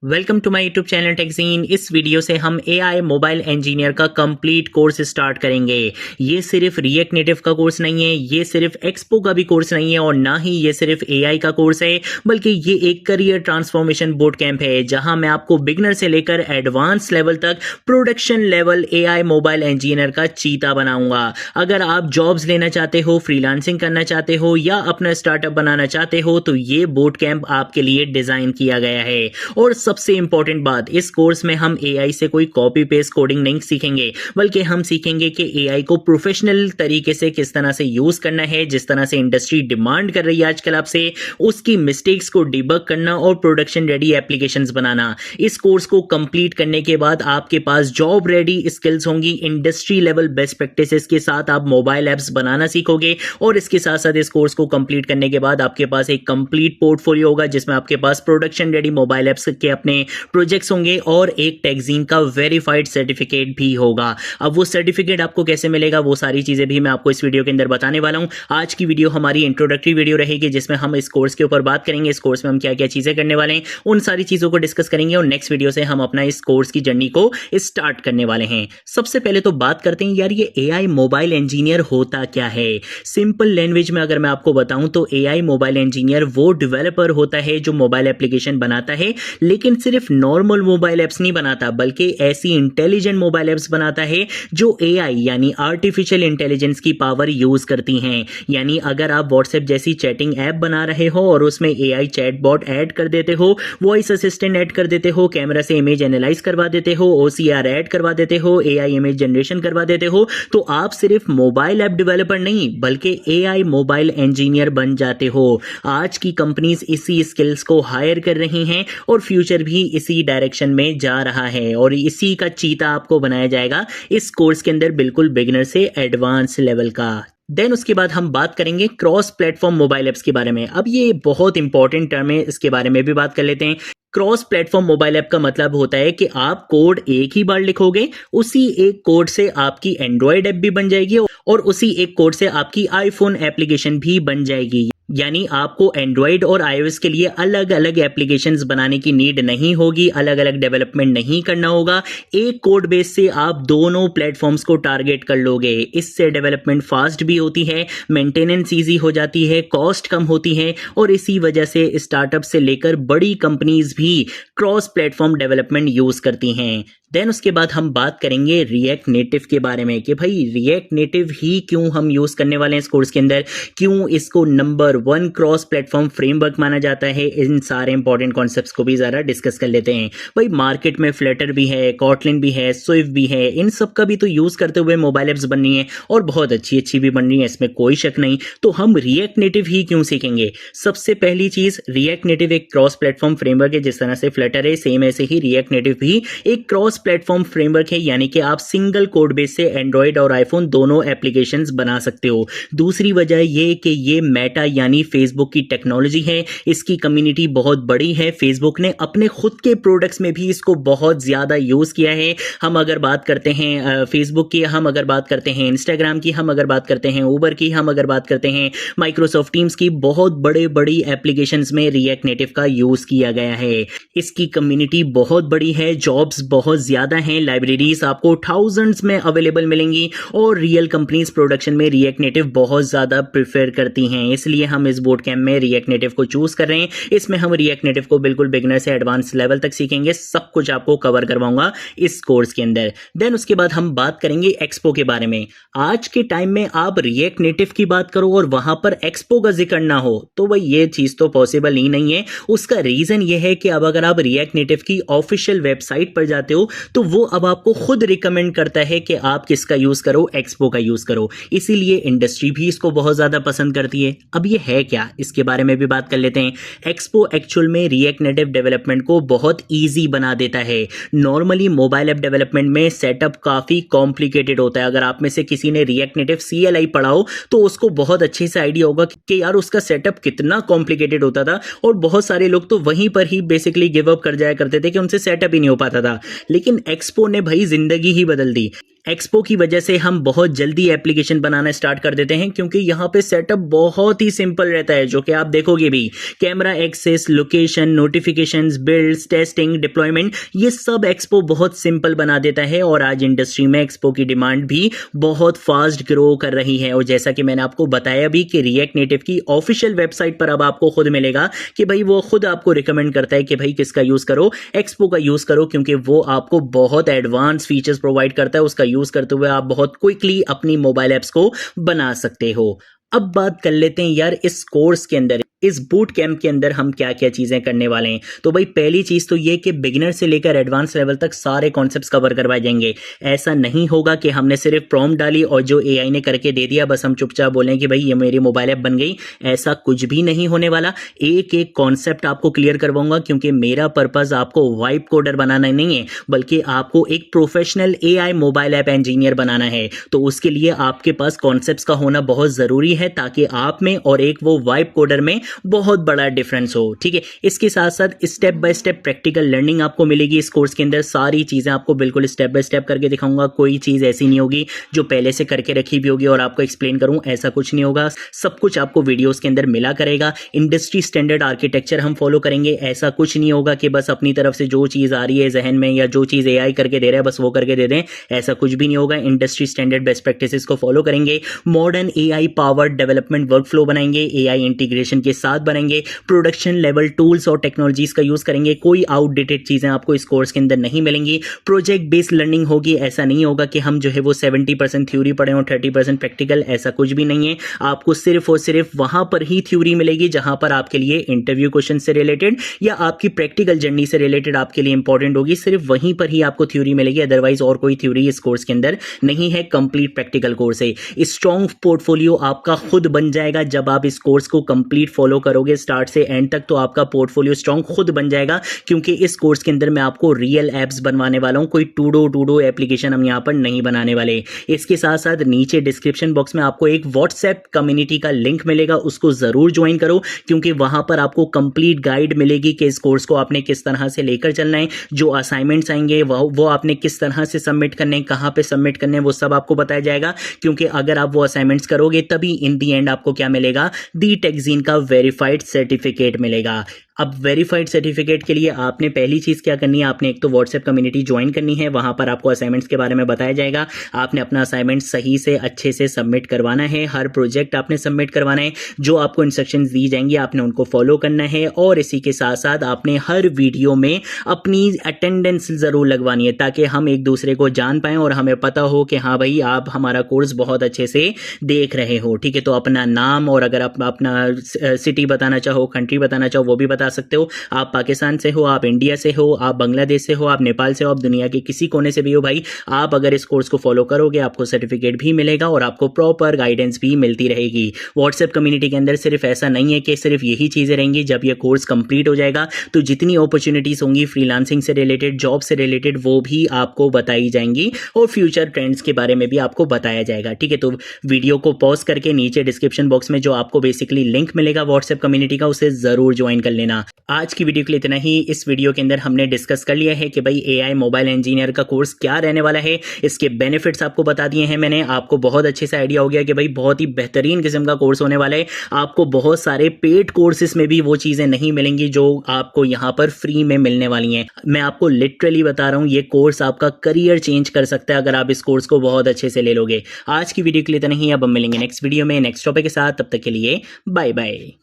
Welcome to my YouTube channel टेक्जीन। इस video से हम एआई मोबाइल इंजीनियर का कंप्लीट कोर्स स्टार्ट करेंगे। ये सिर्फ रिएक्ट नेटिव का कोर्स नहीं है, ये सिर्फ एक्सपो का भी कोर्स नहीं है और ना ही ये सिर्फ एआई का कोर्स है, बल्कि ये एक करियर ट्रांसफॉर्मेशन बोट कैंप है जहां मैं आपको बिगनर से लेकर एडवांस लेवल तक production level AI mobile engineer का चीता बनाऊंगा। अगर आप जॉब्स लेना चाहते हो, फ्रीलांसिंग करना चाहते हो या अपना स्टार्टअप बनाना चाहते हो तो ये बोट कैंप आपके लिए डिजाइन किया गया है। और सबसे इंपॉर्टेंट बात, इस कोर्स में हम एआई से कोई कॉपी पेस्ट कोडिंग नहीं सीखेंगे, बल्कि हम सीखेंगे कि एआई को प्रोफेशनल तरीके से किस तरह से यूज करना है, जिस तरह से इंडस्ट्री डिमांड कर रही है आजकल आपसे, उसकी मिस्टेक्स को डिबग करना और प्रोडक्शन रेडी एप्लीकेशंस बनाना। इस कोर्स को कंप्लीट करने के बाद आपके पास जॉब रेडी स्किल्स होंगी। इंडस्ट्री लेवल बेस्ट प्रैक्टिसेस के साथ आप मोबाइल एप्स बनाना सीखोगे और इसके साथ साथ इस कोर्स को कंप्लीट करने के बाद आपके पास एक कंप्लीट पोर्टफोलियो होगा जिसमें आपके पास प्रोडक्शन रेडी मोबाइल एप्स के अपने प्रोजेक्ट्स होंगे और एक टेक्जीन का वेरीफाइड सर्टिफिकेट भी होगा। अब वो सर्टिफिकेट आपको कैसे मिलेगा, वो सारी चीजें भी मैं आपको इस वीडियो के अंदर बताने वाला हूं। आज की वीडियो हमारी इंट्रोडक्टरी वीडियो रहेगी जिसमें हम इस कोर्स के ऊपर बात करेंगे, इस कोर्स में हम क्या क्या चीजें करने वाले हैं, उन सारी चीजों को डिस्कस करेंगे और नेक्स्ट वीडियो से हम अपना इस कोर्स की जर्नी को स्टार्ट करने वाले हैं। सबसे पहले तो बात करते हैं यार, ये एआई मोबाइल इंजीनियर होता क्या है। सिंपल लैंग्वेज में अगर मैं आपको बताऊं तो एआई मोबाइल इंजीनियर वो डेवलपर होता है जो मोबाइल एप्लीकेशन बनाता है, लेकिन सिर्फ नॉर्मल मोबाइल एप्स नहीं बनाता, बल्कि ऐसी इंटेलिजेंट मोबाइल एप्स बनाता है जो एआई यानी आर्टिफिशियल इंटेलिजेंस की पावर यूज करती हैं। यानी अगर आप व्हाट्सएप जैसी चैटिंग ऐप बना रहे हो और उसमें एआई चैटबॉट ऐड कर देते हो, वॉइस असिस्टेंट ऐड कर देते हो, कैमरा से इमेज एनालाइज करवा देते हो, ओसीआर ऐड करवा देते हो, एआई इमेज जनरेशन करवा देते हो, तो आप सिर्फ मोबाइल ऐप डेवलपर नहीं बल्कि एआई मोबाइल इंजीनियर बन जाते हो। आज की कंपनीज इसी स्किल्स को हायर कर रही हैं और फ्यूचर भी इसी डायरेक्शन में जा रहा है और इसी का चीता आपको बनाया जाएगा इस कोर्स के अंदर, बिल्कुल बिगिनर से एडवांस लेवल का। देन उसके बाद हम बात करेंगे क्रॉस प्लेटफॉर्म मोबाइल ऐप्स के बारे में। अब ये बहुत इंपॉर्टेंट टर्म है, इसके बारे में भी बात कर लेते हैं। क्रॉस प्लेटफॉर्म मोबाइल ऐप का मतलब होता है कि आप कोड एक ही बार लिखोगे, उसी एक कोड से आपकी एंड्रॉयड ऐप भी बन जाएगी और उसी एक कोड से आपकी आईफोन एप्लीकेशन भी बन जाएगी। यानी आपको एंड्रॉयड और आईओएस के लिए अलग अलग एप्लीकेशंस बनाने की नीड नहीं होगी, अलग अलग डेवलपमेंट नहीं करना होगा। एक कोड बेस से आप दोनों प्लेटफॉर्म्स को टारगेट कर लोगे। इससे डेवलपमेंट फास्ट भी होती है, मेंटेनेंस ईजी हो जाती है, कॉस्ट कम होती है और इसी वजह से स्टार्टअप से लेकर बड़ी कंपनीज भी क्रॉस प्लेटफॉर्म डेवलपमेंट यूज करती हैं। देन उसके बाद हम बात करेंगे रिएक्ट नेटिव के बारे में कि भाई रिएक्ट नेटिव ही क्यों हम यूज करने वाले हैं इस कोर्स के अंदर, क्यों इसको नंबर 1 क्रॉस प्लेटफॉर्म फ्रेमवर्क माना जाता है। इन सारे इंपॉर्टेंट कॉन्सेप्ट्स को भी जरा डिस्कस कर लेते हैं। भाई मार्केट में फ्लटर भी है, कॉटलिन भी है, स्विफ्ट भी है, इन सब का भी तो यूज करते हुए मोबाइल एप्स बन रही है और बहुत अच्छी अच्छी भी बन रही है, इसमें कोई शक नहीं। तो हम रिएक्ट नेटिव ही क्यों सीखेंगे। सबसे पहली चीज, रिएक्ट नेटिव एक क्रॉस प्लेटफॉर्म फ्रेमवर्क है। जिस तरह से फ्लटर है, सेम ऐसे ही रिएक्ट नेटिव भी एक क्रॉस प्लेटफॉर्म फ्रेमवर्क है, यानी कि आप सिंगल कोड बेस से एंड्रॉयड और आईफोन दोनों एप्लीकेशंस बना सकते हो। दूसरी वजह ये कि ये मेटा यानी फेसबुक की टेक्नोलॉजी है, इसकी कम्युनिटी बहुत बड़ी है। फेसबुक ने अपने खुद के प्रोडक्ट्स में भी इसको बहुत ज्यादा यूज किया है। हम अगर बात करते हैं फेसबुक की, हम अगर बात करते हैं इंस्टाग्राम की, हम अगर बात करते हैं उबर की, हम अगर बात करते हैं माइक्रोसॉफ्ट टीम्स की, बहुत बड़े बड़ी एप्लीकेशंस में रिएक्ट नेटिव का यूज किया गया है। इसकी कम्युनिटी बहुत बड़ी है, जॉब्स बहुत ज्यादा हैं, लाइब्रेरीज आपको थाउजेंड्स में अवेलेबल मिलेंगी और रियल कंपनीज प्रोडक्शन में रिएक्ट नेटिव बहुत ज्यादा प्रेफर करती हैं। इसलिए हम इस बोट कैंप में रिएक्ट नेटिव को चूज कर रहे हैं। इसमें हम रिएक्ट नेटिव को बिल्कुल बिगिनर से एडवांस लेवल तक सीखेंगे, सब कुछ आपको कवर करवाऊंगा इस कोर्स के अंदर। देन उसके बाद हम बात करेंगे एक्सपो के बारे में। आज के टाइम में आप रिएक्ट नेटिव की बात करो और वहां पर एक्सपो का जिक्र ना हो तो भाई ये चीज तो पॉसिबल ही नहीं है। उसका रीजन ये है कि अब अगर आप रिएक्ट नेटिव की ऑफिशियल वेबसाइट पर जाते हो तो वो अब आपको खुद रिकमेंड करता है कि आप किसका यूज करो, एक्सपो का यूज करो। इसीलिए इंडस्ट्री भी इसको बहुत ज्यादा पसंद करती है। अब ये है क्या, इसके बारे में भी बात कर लेते हैं। एक्सपो एक्चुअल में रिएक्ट नेटिव डेवलपमेंट को बहुत इजी बना देता है। नॉर्मली मोबाइल ऐप डेवलपमेंट में सेटअप काफी कॉम्प्लिकेटेड होता है। अगर आप में से किसी ने रिएक्ट नेटिव CLI पढ़ा हो तो उसको बहुत अच्छे से आइडिया होगा कि यार उसका सेटअप कितना कॉम्प्लिकेटेड होता था और बहुत सारे लोग तो वहीं पर ही बेसिकली गिव अप कर जाया करते थे कि उनसे सेटअप ही नहीं हो पाता था। लेकिन एक्सपो ने भाई जिंदगी ही बदल दी। एक्सपो की वजह से हम बहुत जल्दी एप्लीकेशन बनाना स्टार्ट कर देते हैं, क्योंकि यहाँ पे सेटअप बहुत ही सिंपल रहता है, जो कि आप देखोगे भी। Camera access, location, notifications, builds, testing, deployment, ये सब एक्सपो बहुत सिंपल बना देता है। और आज इंडस्ट्री में एक्सपो की डिमांड भी बहुत फास्ट ग्रो कर रही है। और जैसा कि मैंने आपको बताया भी कि रिएक्ट नेटिव की ऑफिशियल वेबसाइट पर अब आपको खुद मिलेगा कि भाई वो खुद आपको रिकमेंड करता है कि भाई किसका यूज करो, एक्सपो का यूज करो, क्योंकि वो आपको बहुत एडवांस फीचर्स प्रोवाइड करता है। उसका यूज करते हुए आप बहुत क्विकली अपनी मोबाइल ऐप्स को बना सकते हो। अब बात कर लेते हैं यार इस कोर्स के अंदर, इस बूट कैंप के अंदर हम क्या क्या चीजें करने वाले हैं। तो भाई पहली चीज तो ये कि बिगिनर से लेकर एडवांस लेवल तक सारे कॉन्सेप्ट्स कवर करवाए जाएंगे। ऐसा नहीं होगा कि हमने सिर्फ प्रॉम्प्ट डाली और जो एआई ने करके दे दिया बस हम चुपचाप बोलें कि भाई ये मेरी मोबाइल ऐप बन गई। ऐसा कुछ भी नहीं होने वाला। एक एक कॉन्सेप्ट आपको क्लियर करवाऊंगा, क्योंकि मेरा पर्पज आपको वाइब कोडर बनाना नहीं है, बल्कि आपको एक professional AI mobile app engineer बनाना है। तो उसके लिए आपके पास कॉन्सेप्ट्स का होना बहुत जरूरी है, ताकि आप में और एक वो वाइब कोडर में बहुत बड़ा डिफरेंस हो। ठीक है, इसके साथ साथ step by step practical learning आपको मिलेगी इस कोर्स के अंदर। सारी चीजें आपको बिल्कुल स्टेप बाय स्टेप करके दिखाऊंगा। कोई चीज ऐसी नहीं होगी जो पहले से करके रखी भी होगी और आपको एक्सप्लेन करूं, ऐसा कुछ नहीं होगा। सब कुछ आपको वीडियोस के अंदर मिला करेगा। इंडस्ट्री स्टैंडर्ड आर्किटेक्चर हम फॉलो करेंगे। ऐसा कुछ नहीं होगा कि बस अपनी तरफ से जो चीज आ रही है जहन में या जो चीज एआई करके दे रहा है बस वो करके दे दें, ऐसा कुछ भी नहीं होगा। इंडस्ट्री स्टैंडर्ड बेस्ट प्रैक्टिसेस को फॉलो करेंगे। Modern AI powered development workflow बनाएंगे, एआई इंटीग्रेशन के साथ बनाएंगे। प्रोडक्शन लेवल टूल्स और टेक्नोलॉजीज का यूज करेंगे। कोई आउटडेटेड चीजें आपको इस कोर्स के अंदर नहीं मिलेंगी। प्रोजेक्ट बेस्ड लर्निंग होगी। ऐसा नहीं होगा कि हम जो है वो 70% थ्योरी पढ़े और 30% प्रैक्टिकल, ऐसा कुछ भी नहीं है। आपको सिर्फ और सिर्फ वहां पर ही थ्योरी मिलेगी जहां पर आपके लिए इंटरव्यू क्वेश्चन से रिलेटेड या आपकी प्रैक्टिकल जर्नी से रिलेटेड आपके लिए इंपॉर्टेंट होगी। सिर्फ वहीं पर ही आपको थ्योरी मिलेगी, अदरवाइज और कोई थ्योरी इस कोर्स के अंदर नहीं है। कंप्लीट प्रैक्टिकल कोर्स है। स्ट्रॉन्ग पोर्टफोलियो आपका खुद बन जाएगा जब आप इस कोर्स को कंप्लीट फॉलो करोगे स्टार्ट से एंड तक, तो आपका पोर्टफोलियो स्ट्रॉन्ग खुद बन जाएगा। क्योंकि इस कोर्स के अंदर मैं आपको रियल एप्स बनवाने वाला हूं, कोई टूडो एप्लीकेशन हम यहां पर नहीं बनाने वाले। इसके साथ साथ नीचे डिस्क्रिप्शन बॉक्स में आपको एक व्हाट्सएप कम्युनिटी का लिंक मिलेगा, उसको जरूर ज्वाइन करो, क्योंकि वहां पर आपको कंप्लीट गाइड मिलेगी कि इस कोर्स को आपने किस तरह से लेकर चलना है। जो असाइनमेंट्स आएंगे वो आपने किस तरह से सबमिट करने हैं, कहां पे सबमिट करने हैं, वो सब आपको बताया जाएगा। क्योंकि अगर आप वो असाइनमेंट्स करोगे तभी इन दी एंड आपको क्या मिलेगा, दी टेक्जीन का वेरीफाइड सर्टिफिकेट मिलेगा। अब वेरीफाइड सर्टिफिकेट के लिए आपने पहली चीज क्या करनी है, आपने एक तो व्हाट्सएप कम्युनिटी ज्वाइन करनी है। वहां पर आपको असाइनमेंट्स के बारे में बताया जाएगा। आपने अपना असाइनमेंट सही से अच्छे से सबमिट करवाना है। हर प्रोजेक्ट आपने सबमिट करवाना है। जो आपको इंस्ट्रक्शंस दी जाएंगी आपने उनको फॉलो करना है। और इसी के साथ साथ आपने हर वीडियो में अपनी अटेंडेंस जरूर लगवानी है, ताकि हम एक दूसरे को जान पाएं और हमें पता हो कि हाँ भाई आप हमारा कोर्स बहुत अच्छे से देख रहे हो। ठीक है, तो अपना नाम और अगर आप अपना सिटी बताना चाहो, कंट्री बताना चाहो, वो भी बता सकते हो। आप पाकिस्तान से हो, आप इंडिया से हो, आप बांग्लादेश से हो, आप नेपाल से हो, आप दुनिया के किसी कोने से भी हो भाई, आप अगर इस कोर्स को फॉलो करोगे आपको सर्टिफिकेट भी मिलेगा और आपको प्रॉपर गाइडेंस भी मिलती रहेगी। व्हाट्सएप कम्युनिटी के अंदर सिर्फ ऐसा नहीं है कि सिर्फ यही चीजें रहेंगी। जब यह कोर्स कंप्लीट हो जाएगा तो जितनी अपॉर्चुनिटीज होंगी फ्रीलांसिंग से रिलेटेड, जॉब से रिलेटेड, वो भी आपको बताई जाएंगी और फ्यूचर ट्रेंड्स के बारे में भी आपको बताया जाएगा। ठीक है, तो वीडियो को पॉज करके नीचे डिस्क्रिप्शन बॉक्स में जो आपको बेसिकली लिंक मिलेगा व्हाट्सएप कम्युनिटी का, उसे जरूर ज्वाइन कर लेना। आज की वीडियो के लिए इतना ही। इस वीडियो के अंदर हमने डिस्कस कर लिया है कि भाई एआई मोबाइल इंजीनियर का कोर्स क्या रहने वाला है। इसके बेनिफिट्स आपको बता दिए हैं मैंने। आपको बहुत अच्छे से आइडिया हो गया कि भाई बहुत ही बेहतरीन किस्म का कोर्स होने वाला है। आपको बहुत सारे पेड कोर्सेज में भी वो चीजें नहीं मिलेंगी जो आपको यहाँ पर फ्री में मिलने वाली हैं। मैं आपको लिटरली बता रहा हूँ, ये कोर्स आपका करियर चेंज कर सकता है अगर आप इस कोर्स को बहुत अच्छे से ले लोगे। आज की वीडियो के लिए इतना ही। अब हम मिलेंगे नेक्स्ट वीडियो में नेक्स्ट टॉपिक के साथ। तब तक के लिए बाय बाय।